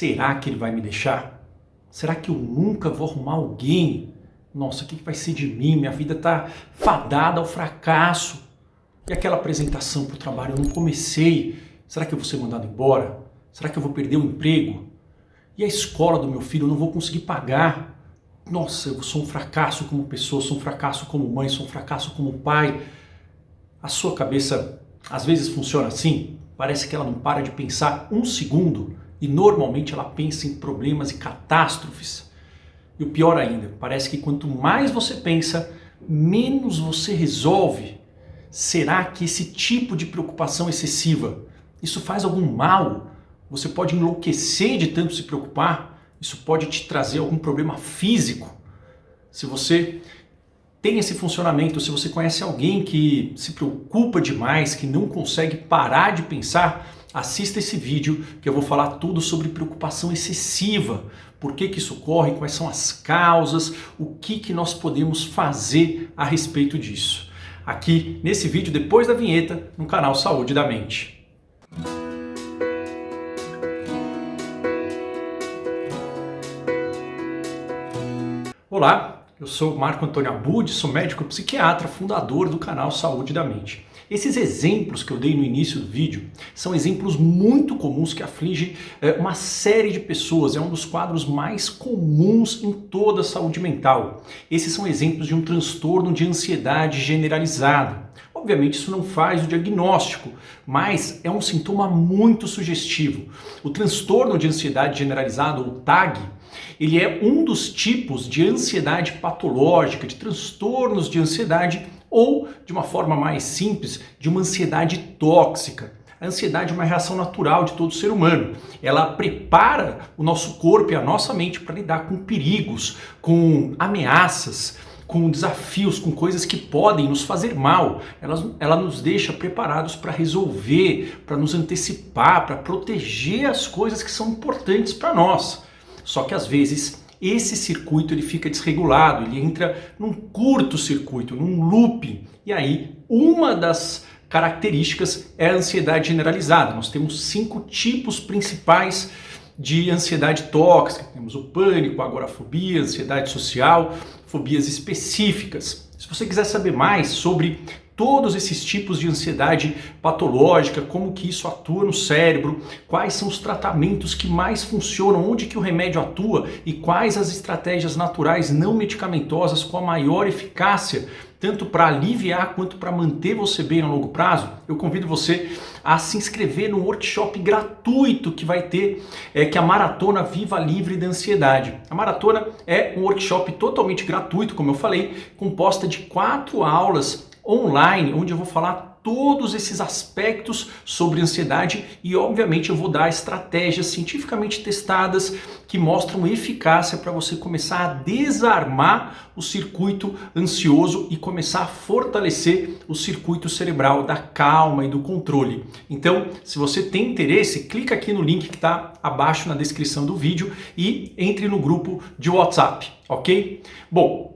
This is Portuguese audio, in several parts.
Será que ele vai me deixar? Será que eu nunca vou arrumar alguém? Nossa, o que vai ser de mim? Minha vida está fadada ao fracasso. E aquela apresentação para o trabalho, eu não comecei. Será que eu vou ser mandado embora? Será que eu vou perder o emprego? E a escola do meu filho eu não vou conseguir pagar? Nossa, eu sou um fracasso como pessoa, sou um fracasso como mãe, sou um fracasso como pai. A sua cabeça às vezes funciona assim? Parece que ela não para de pensar um segundo e normalmente ela pensa em problemas e catástrofes. E o pior ainda, parece que quanto mais você pensa, menos você resolve. Será que esse tipo de preocupação excessiva, isso faz algum mal? Você pode enlouquecer de tanto se preocupar? Isso pode te trazer algum problema físico? Se você tem esse funcionamento, se você conhece alguém que se preocupa demais, que não consegue parar de pensar, assista esse vídeo que eu vou falar tudo sobre preocupação excessiva. Por que isso ocorre, quais são as causas, o que nós podemos fazer a respeito disso. Aqui nesse vídeo, depois da vinheta, no canal Saúde da Mente. Olá, eu sou Marco Antônio Abud, sou médico psiquiatra, fundador do canal Saúde da Mente. Esses exemplos que eu dei no início do vídeo são exemplos muito comuns que afligem uma série de pessoas. É um dos quadros mais comuns em toda a saúde mental. Esses são exemplos de um transtorno de ansiedade generalizada. Obviamente isso não faz o diagnóstico, mas é um sintoma muito sugestivo. O transtorno de ansiedade generalizada, ou TAG, ele é um dos tipos de ansiedade patológica, de transtornos de ansiedade ou, de uma forma mais simples, de uma ansiedade tóxica. A ansiedade é uma reação natural de todo ser humano. Ela prepara o nosso corpo e a nossa mente para lidar com perigos, com ameaças, com desafios, com coisas que podem nos fazer mal. Ela nos deixa preparados para resolver, para nos antecipar, para proteger as coisas que são importantes para nós. Só que às vezes esse circuito ele fica desregulado, ele entra num curto-circuito, num looping. E aí uma das características é a ansiedade generalizada. Nós temos 5 tipos principais de ansiedade tóxica. Temos o pânico, a agorafobia, a ansiedade social, fobias específicas. Se você quiser saber mais sobre todos esses tipos de ansiedade patológica, como que isso atua no cérebro, quais são os tratamentos que mais funcionam, onde que o remédio atua e quais as estratégias naturais não medicamentosas com a maior eficácia, tanto para aliviar quanto para manter você bem a longo prazo, eu convido você a se inscrever no workshop gratuito que vai ter, que é a Maratona Viva Livre da Ansiedade. A maratona é um workshop totalmente gratuito, como eu falei, composta de 4 aulas online, onde eu vou falar todos esses aspectos sobre ansiedade e obviamente eu vou dar estratégias cientificamente testadas que mostram eficácia para você começar a desarmar o circuito ansioso e começar a fortalecer o circuito cerebral da calma e do controle. Então, se você tem interesse, clica aqui no link que está abaixo na descrição do vídeo e entre no grupo de WhatsApp, ok? Bom,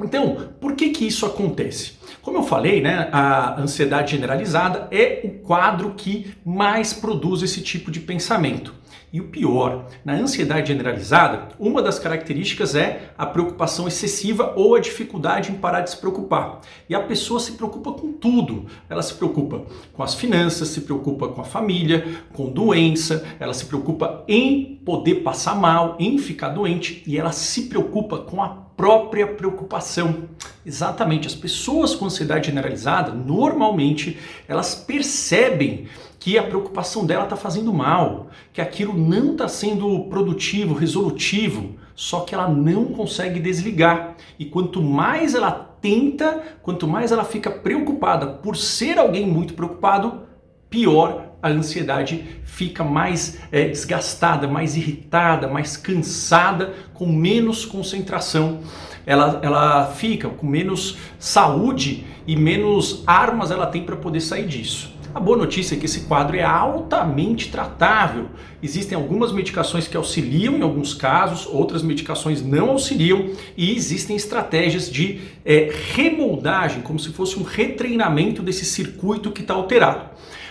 então, por que isso acontece? Como eu falei, né, a ansiedade generalizada é o quadro que mais produz esse tipo de pensamento. E o pior, na ansiedade generalizada, uma das características é a preocupação excessiva ou a dificuldade em parar de se preocupar. E a pessoa se preocupa com tudo. Ela se preocupa com as finanças, se preocupa com a família, com doença, ela se preocupa em poder passar mal, em ficar doente e ela se preocupa com a própria preocupação. Exatamente, as pessoas com ansiedade generalizada, normalmente, elas percebem que a preocupação dela está fazendo mal, que aquilo não está sendo produtivo, resolutivo, só que ela não consegue desligar. E quanto mais ela tenta, quanto mais ela fica preocupada por ser alguém muito preocupado, pior a ansiedade fica, mais desgastada, mais irritada, mais cansada, com menos concentração. Ela fica com menos saúde e menos armas ela tem para poder sair disso. A boa notícia é que esse quadro é altamente tratável. Existem algumas medicações que auxiliam em alguns casos, outras medicações não auxiliam e existem estratégias de remoldagem, como se fosse um retreinamento desse circuito que está alterado.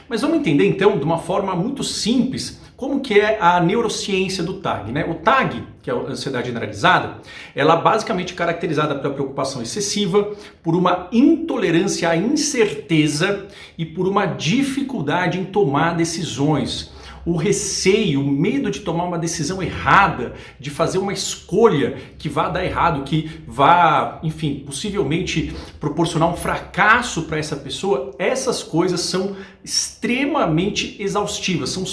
Mas vamos entender então, de uma forma muito simples, como que é a neurociência do TAG, né? O TAG, que é a ansiedade generalizada, ela é basicamente caracterizada pela preocupação excessiva, por uma intolerância à incerteza e por uma dificuldade em tomar decisões. O receio, o medo de tomar uma decisão errada, de fazer uma escolha que vá dar errado, que vá, enfim, possivelmente proporcionar um fracasso para essa pessoa, essas coisas são extremamente exaustivas, são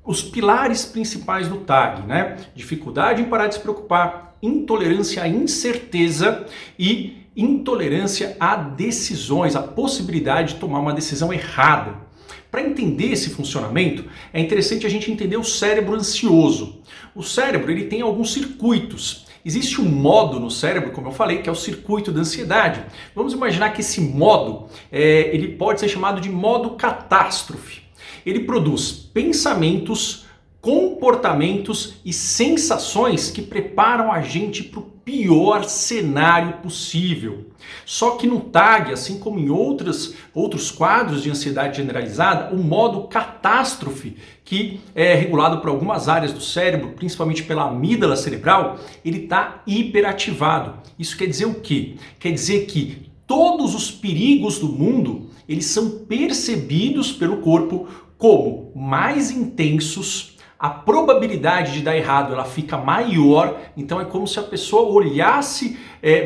os pilares principais do TAG, né? Dificuldade em parar de se preocupar, intolerância à incerteza e intolerância a decisões, a possibilidade de tomar uma decisão errada. Para entender esse funcionamento, é interessante a gente entender o cérebro ansioso. O cérebro ele tem alguns circuitos. Existe um modo no cérebro, como eu falei, que é o circuito da ansiedade. Vamos imaginar que esse modo ele pode ser chamado de modo catástrofe. Ele produz pensamentos, comportamentos e sensações que preparam a gente para o pior cenário possível. Só que no TAG, assim como em outros quadros de ansiedade generalizada, o modo catástrofe, que é regulado por algumas áreas do cérebro, principalmente pela amígdala cerebral, ele está hiperativado. Isso quer dizer o quê? Quer dizer que todos os perigos do mundo, eles são percebidos pelo corpo como mais intensos. A probabilidade de dar errado ela fica maior, então é como se a pessoa olhasse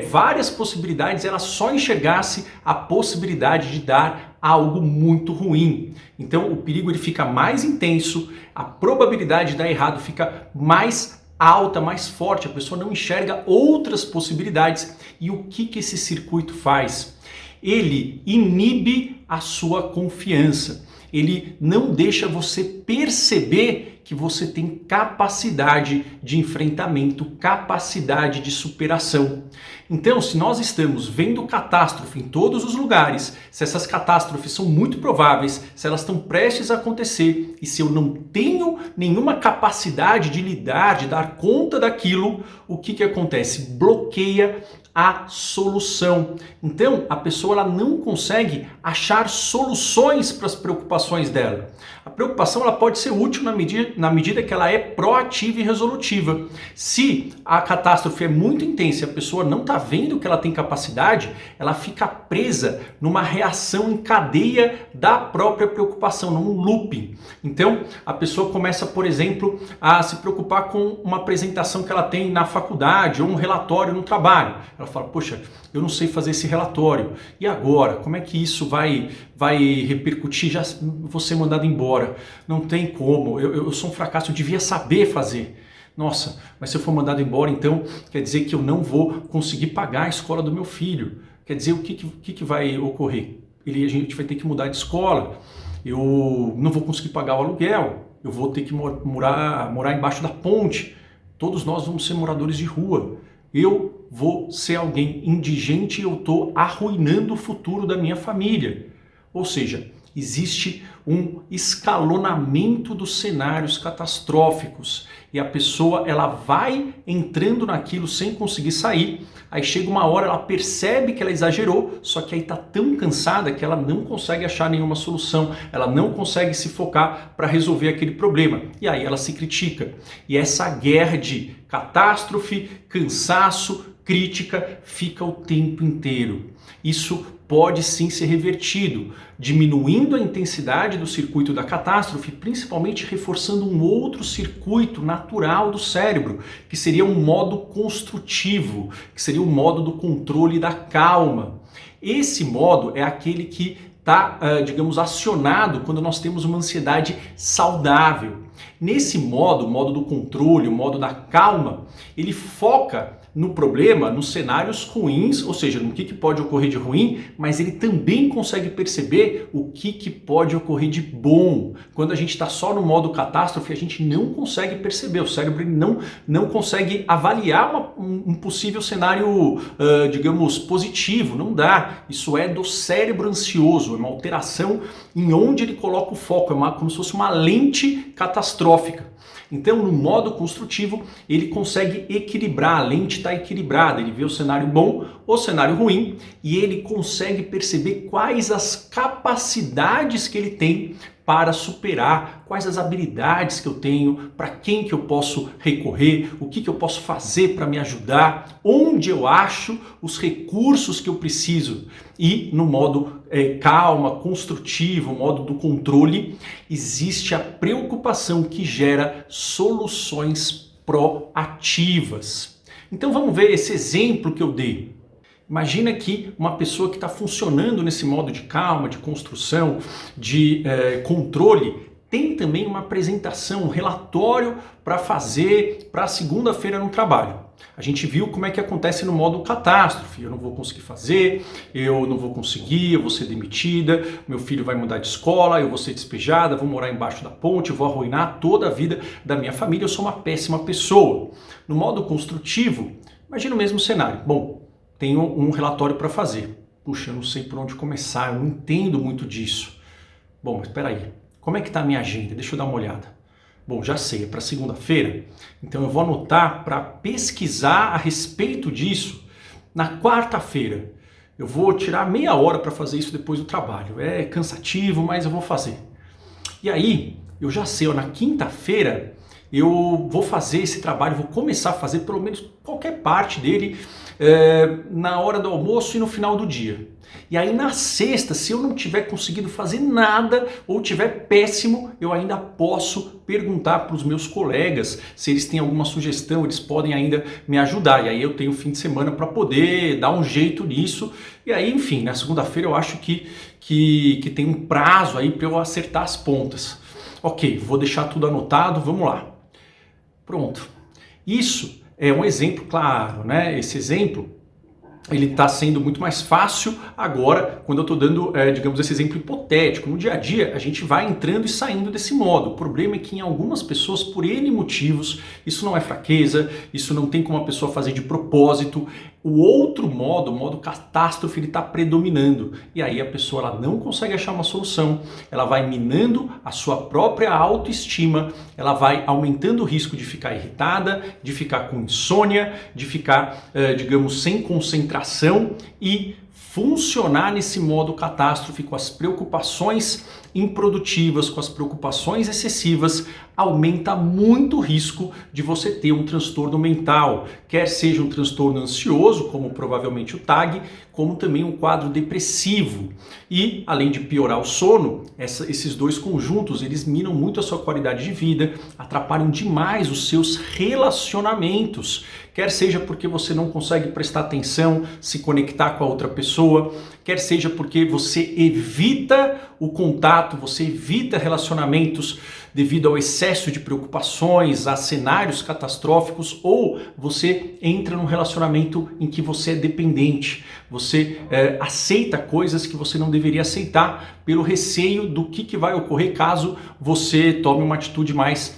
várias possibilidades, ela só enxergasse a possibilidade de dar algo muito ruim. Então o perigo ele fica mais intenso, a probabilidade de dar errado fica mais alta, mais forte, a pessoa não enxerga outras possibilidades. E o que esse circuito faz? Ele inibe a sua confiança, ele não deixa você perceber que você tem capacidade de enfrentamento, capacidade de superação. Então, se nós estamos vendo catástrofe em todos os lugares, se essas catástrofes são muito prováveis, se elas estão prestes a acontecer e se eu não tenho nenhuma capacidade de lidar, de dar conta daquilo, o que acontece? Bloqueia a solução. Então, a pessoa ela não consegue achar soluções para as preocupações dela. A preocupação ela pode ser útil na medida que ela é proativa e resolutiva. Se a catástrofe é muito intensa e a pessoa não está vendo que ela tem capacidade, ela fica presa numa reação em cadeia da própria preocupação, num looping. Então, a pessoa começa, por exemplo, a se preocupar com uma apresentação que ela tem na faculdade ou um relatório no trabalho. Ela fala, poxa, eu não sei fazer esse relatório. E agora? Como é que isso vai repercutir? Já vou ser mandado embora. Não tem como. Eu sou um fracasso. Eu devia saber fazer. Nossa, mas se eu for mandado embora, então quer dizer que eu não vou conseguir pagar a escola do meu filho. Quer dizer, o que vai ocorrer? A gente vai ter que mudar de escola. Eu não vou conseguir pagar o aluguel. Eu vou ter que morar embaixo da ponte. Todos nós vamos ser moradores de rua. Eu vou ser alguém indigente e eu estou arruinando o futuro da minha família. Ou seja, existe um escalonamento dos cenários catastróficos e a pessoa ela vai entrando naquilo sem conseguir sair. Aí chega uma hora, ela percebe que ela exagerou, só que aí está tão cansada que ela não consegue achar nenhuma solução, ela não consegue se focar para resolver aquele problema. E aí ela se critica. E essa guerra de catástrofe, cansaço, crítica fica o tempo inteiro. Isso pode sim ser revertido, diminuindo a intensidade do circuito da catástrofe, principalmente reforçando um outro circuito natural do cérebro, que seria um modo construtivo, que seria o modo do controle da calma. Esse modo é aquele que está, digamos, acionado quando nós temos uma ansiedade saudável. Nesse modo, o modo do controle, o modo da calma, ele foca no problema, nos cenários ruins, ou seja, no que pode ocorrer de ruim, mas ele também consegue perceber o que pode ocorrer de bom. Quando a gente está só no modo catástrofe, a gente não consegue perceber, o cérebro não consegue avaliar um possível cenário, digamos, positivo, não dá. Isso é do cérebro ansioso, é uma alteração em onde ele coloca o foco, como se fosse uma lente catastrófica. Então, no modo construtivo, ele consegue equilibrar, a lente está equilibrada, ele vê o cenário bom, o cenário ruim e ele consegue perceber quais as capacidades que ele tem para superar, quais as habilidades que eu tenho, para quem que eu posso recorrer, o que eu posso fazer para me ajudar, onde eu acho os recursos que eu preciso. E no modo calma, construtivo, modo do controle, existe a preocupação que gera soluções proativas. Então vamos ver esse exemplo que eu dei. Imagina que uma pessoa que está funcionando nesse modo de calma, de construção, de controle, tem também uma apresentação, um relatório para fazer para segunda-feira no trabalho. A gente viu como é que acontece no modo catástrofe. Eu não vou conseguir fazer, eu não vou conseguir, eu vou ser demitida, meu filho vai mudar de escola, eu vou ser despejada, vou morar embaixo da ponte, vou arruinar toda a vida da minha família, eu sou uma péssima pessoa. No modo construtivo, imagina o mesmo cenário. Bom, tenho um relatório para fazer. Puxa, eu não sei por onde começar, eu não entendo muito disso. Bom, mas espera aí, como é que está a minha agenda? Deixa eu dar uma olhada. Bom, já sei, é para segunda-feira, então eu vou anotar para pesquisar a respeito disso na quarta-feira. Eu vou tirar meia hora para fazer isso depois do trabalho. É cansativo, mas eu vou fazer. E aí, eu já sei, na quinta-feira eu vou fazer esse trabalho, vou começar a fazer pelo menos qualquer parte dele na hora do almoço e no final do dia. E aí na sexta, se eu não tiver conseguido fazer nada ou tiver péssimo, eu ainda posso perguntar para os meus colegas se eles têm alguma sugestão, eles podem ainda me ajudar. E aí eu tenho o fim de semana para poder dar um jeito nisso. E aí, enfim, na segunda-feira eu acho que tem um prazo aí para eu acertar as pontas. Ok, vou deixar tudo anotado, vamos lá. Pronto. Isso é um exemplo claro, né? Esse exemplo ele está sendo muito mais fácil agora quando eu estou dando, digamos, esse exemplo hipotético. No dia a dia, a gente vai entrando e saindo desse modo. O problema é que em algumas pessoas, por N motivos, isso não é fraqueza, isso não tem como a pessoa fazer de propósito. O outro modo, o modo catástrofe, ele está predominando. E aí a pessoa ela não consegue achar uma solução, ela vai minando a sua própria autoestima, ela vai aumentando o risco de ficar irritada, de ficar com insônia, de ficar, digamos, sem concentração e funcionar nesse modo catástrofe com as preocupações improdutivas, com as preocupações excessivas, aumenta muito o risco de você ter um transtorno mental, quer seja um transtorno ansioso, como provavelmente o TAG, como também um quadro depressivo. E, além de piorar o sono, esses dois conjuntos, eles minam muito a sua qualidade de vida, atrapalham demais os seus relacionamentos, quer seja porque você não consegue prestar atenção, se conectar com a outra pessoa, quer seja porque você evita o contato, você evita relacionamentos devido ao excesso de preocupações, a cenários catastróficos, ou você entra num relacionamento em que você é dependente, você aceita coisas que você não deveria aceitar pelo receio do que vai ocorrer caso você tome uma atitude mais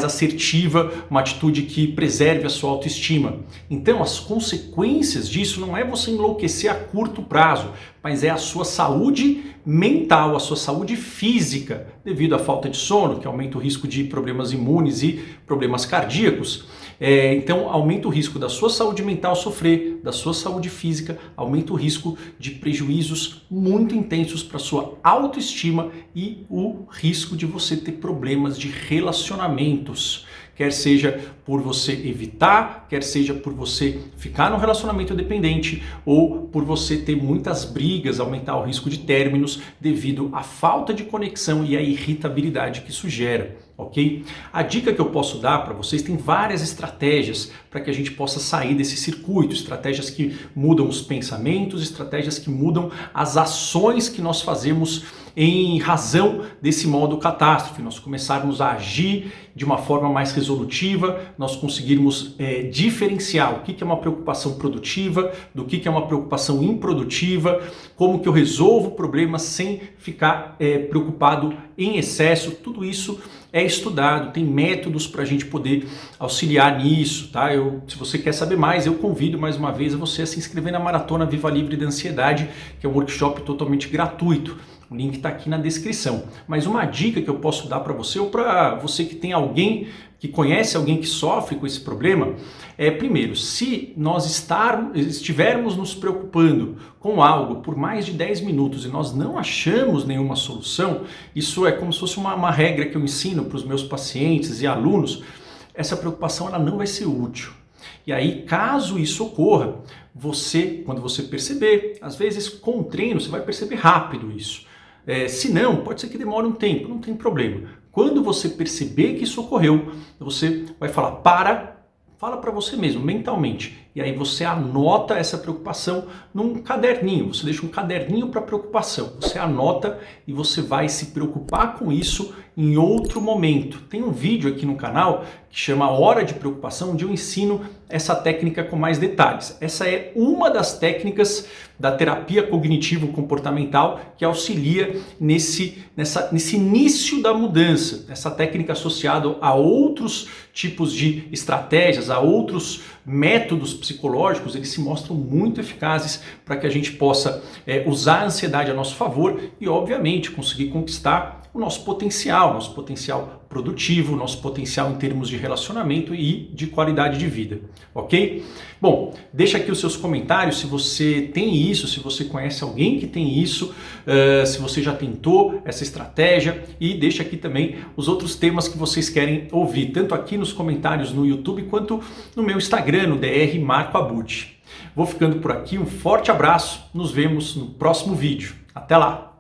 assertiva, uma atitude que preserve a sua autoestima. Então, as consequências disso não é você enlouquecer a curto prazo, mas é a sua saúde mental, a sua saúde física, devido à falta de sono, que aumenta o risco de problemas imunes e problemas cardíacos. Então, aumenta o risco da sua saúde mental sofrer, da sua saúde física, aumenta o risco de prejuízos muito intensos para a sua autoestima e o risco de você ter problemas de relacionamentos. Quer seja por você evitar, quer seja por você ficar num relacionamento dependente ou por você ter muitas brigas, aumentar o risco de términos devido à falta de conexão e à irritabilidade que isso gera, ok? A dica que eu posso dar para vocês, tem várias estratégias para que a gente possa sair desse circuito, estratégias que mudam os pensamentos, estratégias que mudam as ações que nós fazemos em razão desse modo catástrofe, nós começarmos a agir de uma forma mais resolutiva, nós conseguirmos diferenciar o que é uma preocupação produtiva, do que é uma preocupação improdutiva, como que eu resolvo problemas sem ficar preocupado em excesso. Tudo isso é estudado, tem métodos para a gente poder auxiliar nisso, tá? Se você quer saber mais, eu convido mais uma vez a você a se inscrever na Maratona Viva Livre da Ansiedade, que é um workshop totalmente gratuito. O link está aqui na descrição. Mas uma dica que eu posso dar para você, ou para você que tem alguém que conhece alguém que sofre com esse problema, é, primeiro, se nós estivermos nos preocupando com algo por mais de 10 minutos e nós não achamos nenhuma solução, isso é como se fosse uma regra que eu ensino para os meus pacientes e alunos, essa preocupação ela não vai ser útil. E aí, caso isso ocorra, você, quando você perceber, às vezes com o treino você vai perceber rápido isso. Se não, pode ser que demore um tempo, não tem problema. Quando você perceber que isso ocorreu, você vai falar, fala para você mesmo, mentalmente. E aí você anota essa preocupação num caderninho. Você deixa um caderninho para preocupação. Você anota e você vai se preocupar com isso em outro momento. Tem um vídeo aqui no canal que chama Hora de Preocupação, onde eu ensino essa técnica com mais detalhes. Essa é uma das técnicas da terapia cognitivo-comportamental que auxilia nesse início da mudança. Essa técnica associada a outros tipos de estratégias, a outros métodos psicológicos, eles se mostram muito eficazes para que a gente possa usar a ansiedade a nosso favor e, obviamente, conseguir conquistar o nosso potencial produtivo, nosso potencial em termos de relacionamento e de qualidade de vida, ok? Bom, deixa aqui os seus comentários se você tem isso, se você conhece alguém que tem isso, se você já tentou essa estratégia e deixa aqui também os outros temas que vocês querem ouvir, tanto aqui nos comentários no YouTube quanto no meu Instagram, no Dr. Marco Abud. Vou ficando por aqui, um forte abraço, nos vemos no próximo vídeo. Até lá!